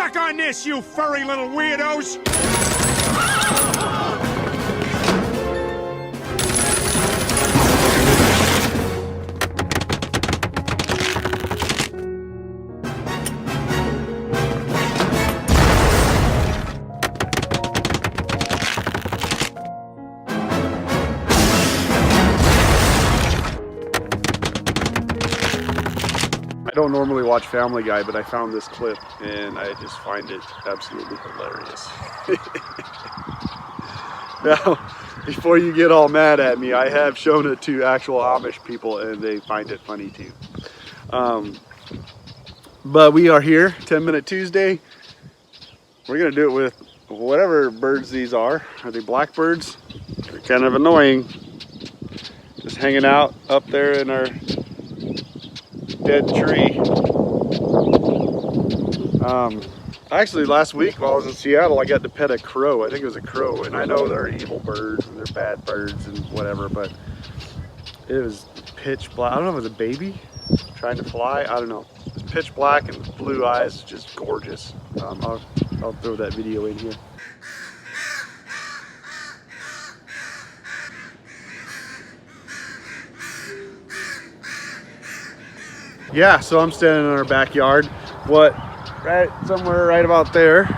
Suck on this, you furry little weirdos! I don't normally watch Family Guy, but I found this clip and I just find it absolutely hilarious. Now, before you get all mad at me, I have shown it to actual Amish people and they find it funny too. But we are here, 10-Minute Tuesday. We're gonna do it with whatever birds these are. Are they blackbirds? They're kind of annoying. Just hanging out up there in our dead tree. Actually last week while I was in Seattle, I got to pet a crow. I think it was a crow, and I know they're evil birds and they're bad birds and whatever, but it was pitch black. I don't know if it was a baby trying to fly. I don't know. It was pitch black and blue eyes, just gorgeous. I'll throw that video in here. Yeah, so I'm standing in our backyard. Somewhere right about there.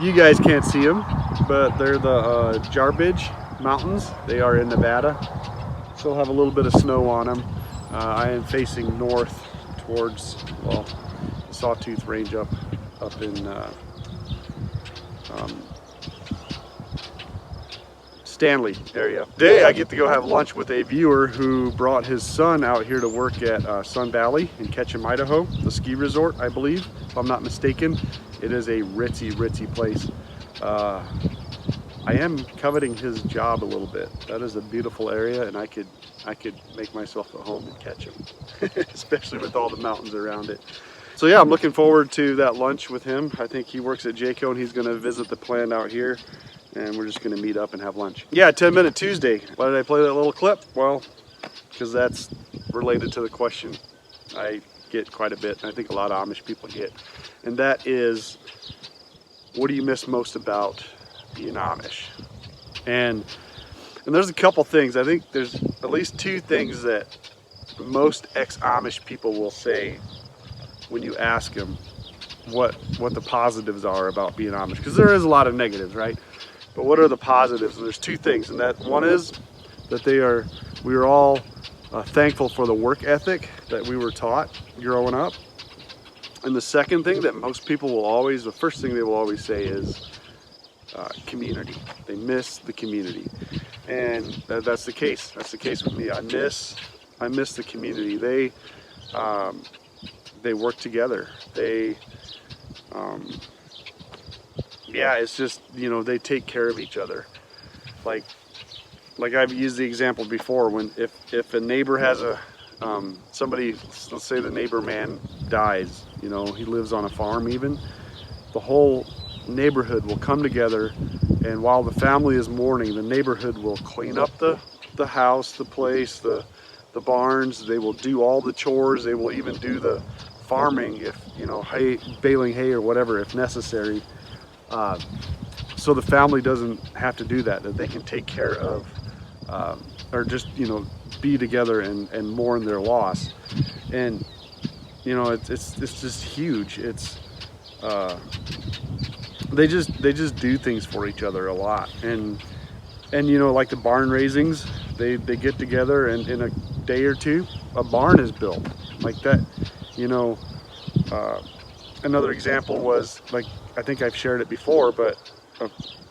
You guys can't see them, but they're the Jarbidge Mountains. They are in Nevada. Still have a little bit of snow on them. I am facing north towards, well, the Sawtooth Range up in Stanley area. Today I get to go have lunch with a viewer who brought his son out here to work at Sun Valley in Ketchum, Idaho, the ski resort, I believe, if I'm not mistaken. It is a ritzy place. I am coveting his job a little bit. That is a beautiful area, and I could make myself at home in Ketchum, especially with all the mountains around it. So yeah, I'm looking forward to that lunch with him. I think he works at Jayco and he's gonna visit the plant out here, and we're just gonna meet up and have lunch. Yeah, 10-Minute Tuesday. Why did I play that little clip? Well, because that's related to the question I get quite a bit, and I think a lot of Amish people get. And that is, what do you miss most about being Amish? And there's a couple things. I think there's at least two things that most ex-Amish people will say when you ask them what the positives are about being Amish, because there is a lot of negatives, right? But what are the positives? And there's two things, and that one is that we are all thankful for the work ethic that we were taught growing up. And the second thing that most people will always, the first thing they will always say is community. They miss the community, and that's the case. That's the case with me. I miss the community. They work together. Yeah, it's just, you know, they take care of each other. Like I've used the example before, when if a neighbor has somebody, let's say the neighbor man dies, you know, he lives on a farm even, the whole neighborhood will come together, and while the family is mourning, the neighborhood will clean up the house, the place, the barns. They will do all the chores. They will even do the farming, if, you know, baling hay or whatever if necessary. So the family doesn't have to do that they can take care of, or just, you know, be together and mourn their loss. And, you know, it's just huge. It's they just do things for each other a lot. And you know, like the barn raisings, they get together, and in a day or two a barn is built like that. You know, another example was, like, I think I've shared it before, but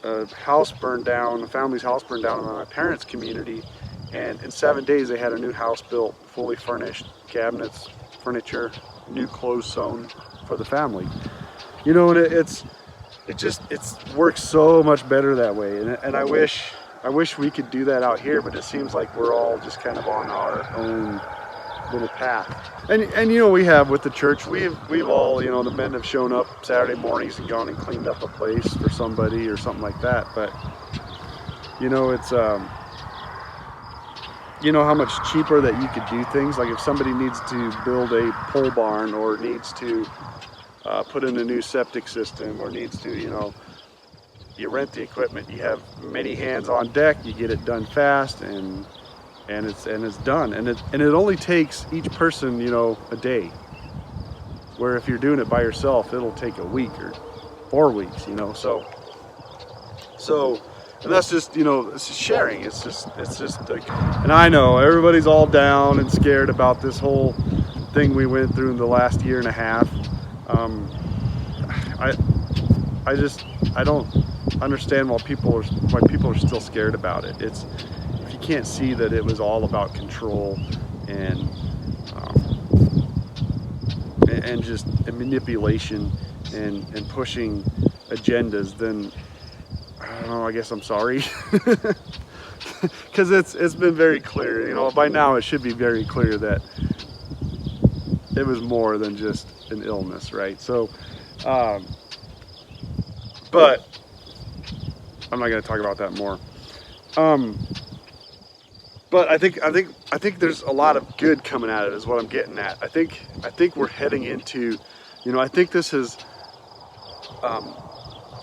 a house burned down, a family's house burned down in my parents' community, and in 7 days they had a new house built, fully furnished, cabinets, furniture, new clothes sewn for the family. You know, and it works so much better that way. And I wish we could do that out here, but it seems like we're all just kind of on our own little path. And you know, we have with the church, we've all, you know, the men have shown up Saturday mornings and gone and cleaned up a place for somebody or something like that. But you know, it's you know how much cheaper that you could do things. Like if somebody needs to build a pole barn or needs to put in a new septic system, or needs to, you rent the equipment, you have many hands on deck, you get it done fast, and it's done. And it only takes each person, a day. Where if you're doing it by yourself, it'll take a week or 4 weeks, So, and that's just, it's just sharing. It's just like, and I know everybody's all down and scared about this whole thing we went through in the last year and a half. I don't understand why people are still scared about it. It's, if you can't see that it was all about control and just manipulation and pushing agendas, then I don't know, I guess I'm sorry. Because it's been very clear, by now it should be very clear that it was more than just an illness, right? So, but I'm not going to talk about that more. But I think there's a lot of good coming out of it, is what I'm getting at. I think we're heading into, I think this has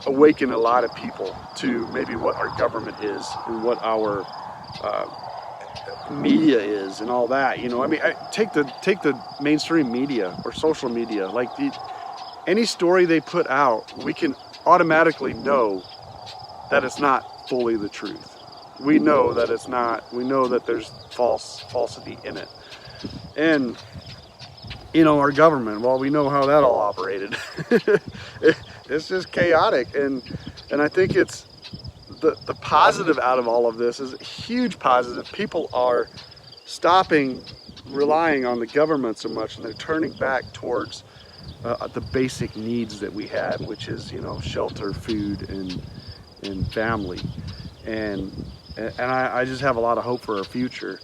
awakened a lot of people to maybe what our government is and what our media is and all that. Take the mainstream media or social media, like any story they put out, we can automatically know that it's not fully the truth. We know that it's not. We know that there's falsity in it. And our government, well, we know how that all operated. It's just chaotic, and I think it's the positive out of all of this is a huge positive. People are stopping relying on the government so much, and they're turning back towards the basic needs that we have, which is shelter, food, and family. And I just have a lot of hope for our future.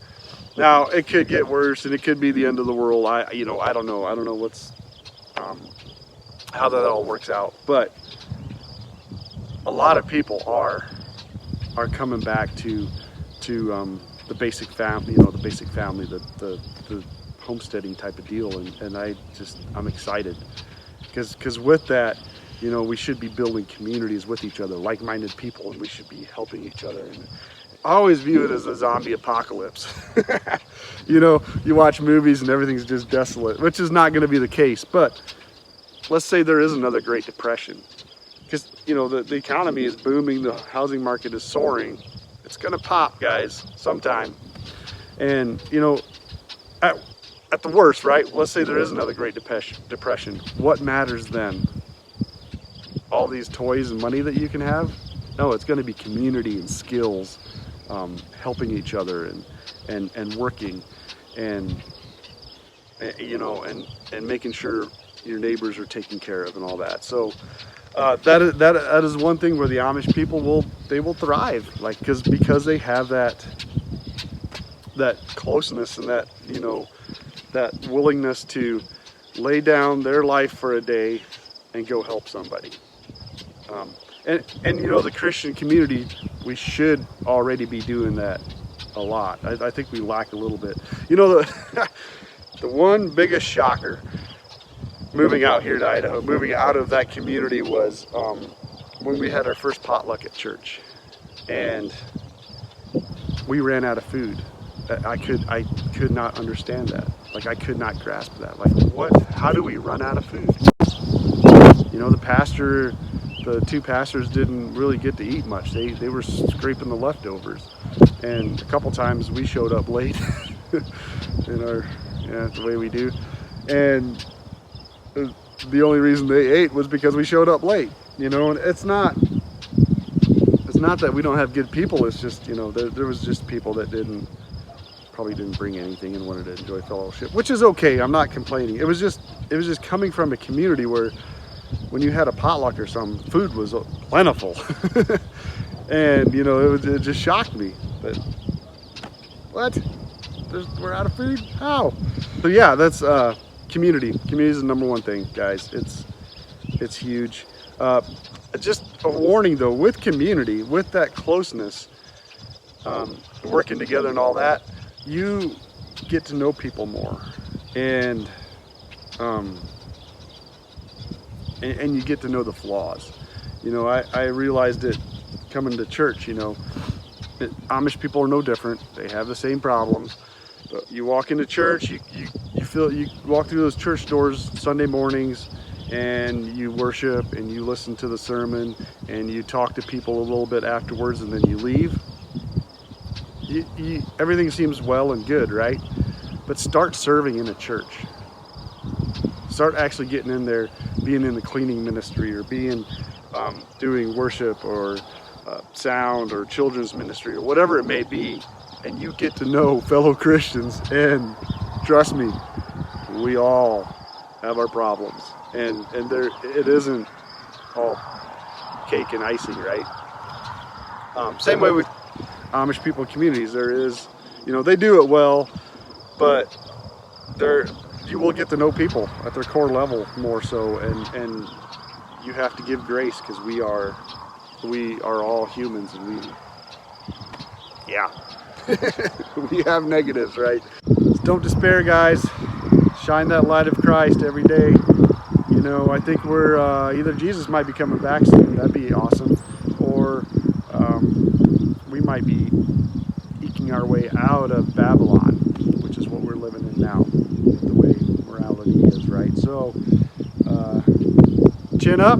Now, it could get worse, and it could be the end of the world. I don't know. I don't know what's how that all works out. But a lot of people are coming back to the basic family, the homesteading type of deal, and I'm excited because with that, we should be building communities with each other, like-minded people, and we should be helping each other. And I always view it as a zombie apocalypse. You watch movies and everything's just desolate, which is not going to be the case. But let's say there is another Great Depression, because the economy is booming, the housing market is soaring. It's going to pop, guys, sometime. And at the worst, right? Let's say there is another Great Depression. What matters then? All these toys and money that you can have? No, it's going to be community and skills, helping each other and working and making sure your neighbors are taken care of and all that. So that is one thing where the Amish people will thrive, like because they have that closeness and that willingness to lay down their life for a day and go help somebody. And the Christian community, we should already be doing that a lot. I think we lack a little bit. The one biggest shocker moving out here to Idaho, moving out of that community, was when we had our first potluck at church, and we ran out of food. I could not understand that. Like, I could not grasp that. Like, what? How do we run out of food? The two pastors didn't really get to eat much. They were scraping the leftovers, and a couple times we showed up late. The way we do, and the only reason they ate was because we showed up late. And it's not that we don't have good people. It's just there was just people that probably didn't bring anything and wanted to enjoy fellowship, which is okay. I'm not complaining. It was just coming from a community where when you had a potluck or something, food was plentiful. And it just shocked me. But what? We're out of food? How? So yeah, that's community. Community is the number one thing, guys. It's huge. Just a warning though, with community, with that closeness, working together and all that, you get to know people more, and and you get to know the flaws. You know, I realized it coming to church, you know, Amish people are no different. They have the same problems. But you walk into church, you walk through those church doors Sunday mornings, and you worship and you listen to the sermon and you talk to people a little bit afterwards, and then you leave. Everything seems well and good, right? But start serving in a church. Start actually getting in there, being in the cleaning ministry, or being doing worship, or sound, or children's ministry, or whatever it may be, and you get to know fellow Christians. And trust me, we all have our problems, and there, it isn't all cake and icing, right? Same way with Amish people communities. There is, you know, they do it well, but you will get to know people at their core level more so, and you have to give grace, because we are all humans, and we have negatives, right? So don't despair, guys. Shine that light of Christ every day. You know, I think we're either Jesus might be coming back soon. That'd be awesome, or we might be eking our way out of Babylon, which is what we're living in now, the way morality is, right? So chin up,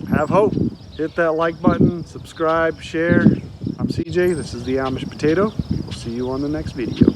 have hope, hit that like button, subscribe, share. I'm CJ, this is the Amish Potato. We'll see you on the next video.